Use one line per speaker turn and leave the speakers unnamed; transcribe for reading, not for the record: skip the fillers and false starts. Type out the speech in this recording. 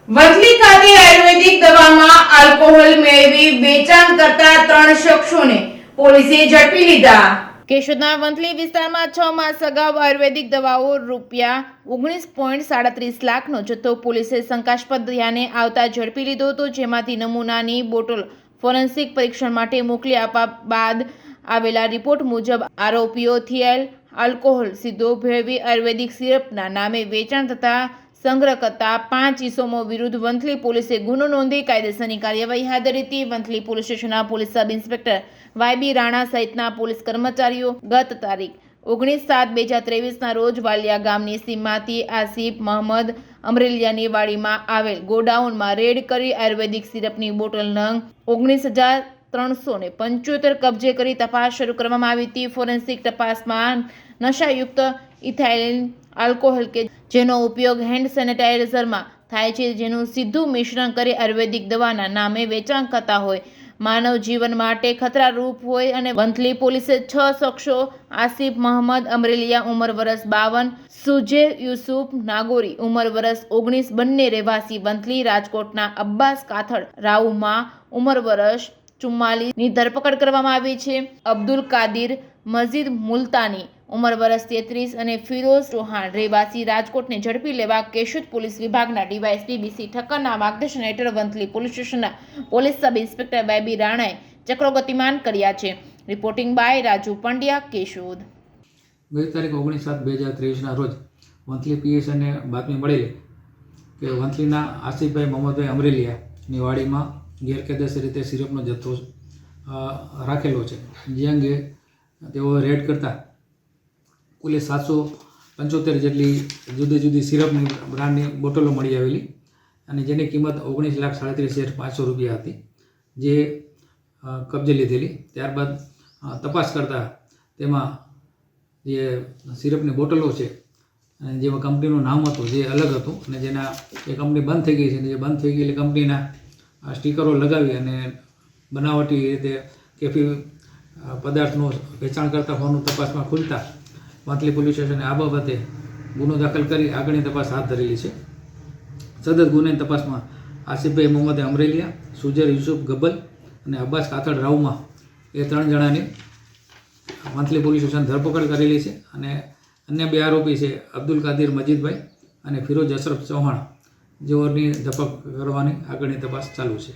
વંથલી ખાતે આયુર્વેદિક દવામાં આલ્કોહોલ મેળવી વેચાણ કરતા 3 શખ્સોને પોલીસે ઝડપી લીધા। કેશોદના વંથલી વિસ્તારમાં 6 માસ અગાઉ આયુર્વેદિક દવાઓ રૂપિયા 19.37 લાખનો જથ્થો પોલીસે શંકાસ્પદ ધ્યાને આવતા ઝડપી લીધો હતો, જેમાંથી નમૂનાની બોટલ ફોરેન્સિક પરીક્ષણ માટે મોકલી આપવા બાદ આવેલા રિપોર્ટ મુજબ આરોપીઓ થયેલ આલ્કોહોલ સીધો ભેળવી આયુર્વેદિક સિરપના નામે વેચાણ તથા સંગ્રહ કરતા 5 ઇસમો વિરુદ્ધ વંથલી પોલીસે ગુનો નોંધી કાયદેસરની કાર્યવાહી હાથ ધરી હતી। વંથલી પોલીસ સ્ટેશનના police sub inspector YB Rana સહિતના પોલીસ કર્મચારીઓ ગત તારીખ 19/7/2023ના રોજ વાલિયા ગામની સીમમાંથી આસિફ મહમદ અમરેલિયાની વાડીમાં આવેલ ગોડાઉનમાં રેડ કરી આયુર્વેદિક સિરપની બોટલ નંગ 19,375 કબજે કરી તપાસ શરૂ કરવામાં આવી હતી। ફોરેન્સિક તપાસમાં નશાયુક્ત ઇથાઇલિન આલ્કોહોલ કે જેનો ઉપયોગ હેન્ડ સેનેટાઇઝરમાં થાય છે, જેનું સીધું મિશ્રણ કરી આયુર્વેદિક દવાના નામે વેચાણ કરતા હોય, માનવ જીવન માટે ખતરારૂપ હોય અને વંથલી પોલીસે 6 શખ્સો આસિફ મહમદ અમરેલિયા ઉંમર વર્ષ 52, સુજેર યુસુફ નાગોરી ઉંમર વર્ષ 19 બંને રહેવાસી વંથલી, રાજકોટના અબ્બાસ કાથડ રાઉમા ઉંમર વર્ષ 44 ની ધરપકડ કરવામાં આવી છે। અબ્દુલ કાદિર મજીદ મુલતાની ઉંમર વર્ષ 33 અને ફિરોઝ ચૌહાણ રહેવાસી રાજકોટને ઝડપી લેવા કેશોદ પોલીસ વિભાગના ડીવાયએસપી બીસી ઠક્કરના માર્ગદર્શન હેઠળ વંથલી પોલીસ સ્ટેશનના પોલીસ સબ ઇન્સ્પેક્ટર વાયબી રાણાએ ચક્રો ગતિમાન કર્યા છે। Reporting by Raju Pandya, Keshod.
ગઈ તારીખ 19/7/2023ના રોજ વંથલી પીએસઆઈને બાતમી મળેલી કે વંથલીના આસિફભાઈ મોહમ્મદભાઈ અમરેલિયાની વાડીમાં ગેરકાયદેસર રીતે સિરપનો જથ્થો રાખેલો છે, જે અંગે તેઓ રેડ કરતા કુલે 775 જેટલી જુદી જુદી સિરપની બ્રાન્ડની બોટલો મળી આવેલી અને જેની કિંમત 19,37,500 રૂપિયા હતી, જે કબજે લીધેલી। ત્યારબાદ તપાસ કરતાં તેમાં જે સિરપની બોટલો છે અને જેમાં કંપનીનું નામ હતું જે અલગ હતું અને જેના એ કંપની બંધ થઈ ગઈ છે અને જે બંધ થઈ ગયેલી કંપનીના સ્ટીકરો લગાવી અને બનાવટી રીતે કેફી પદાર્થનું વેચાણ કરતા હોવાનું તપાસમાં ખુલતા વંથલી પોલીસ સ્ટેશને આ બાબતે ગુનો દાખલ કરી આગળની તપાસ હાથ ધરેલી છે। સદત ગુનાની તપાસમાં આસિફભાઈ મોહમ્મદ અમરેલિયા, સુજેર યુસુફ ગબ્બલ અને અબ્બાસ કાથડ રાઉમા એ 3 જણાની વંથલી પોલીસ સ્ટેશન ધરપકડ કરેલી છે અને અન્ય 2 આરોપી છે અબ્દુલ કાદિર મજીદભાઈ અને ફિરોઝ અશરફ ચૌહાણ જેઓની ધરપકડ કરવાની આગળની તપાસ ચાલુ છે।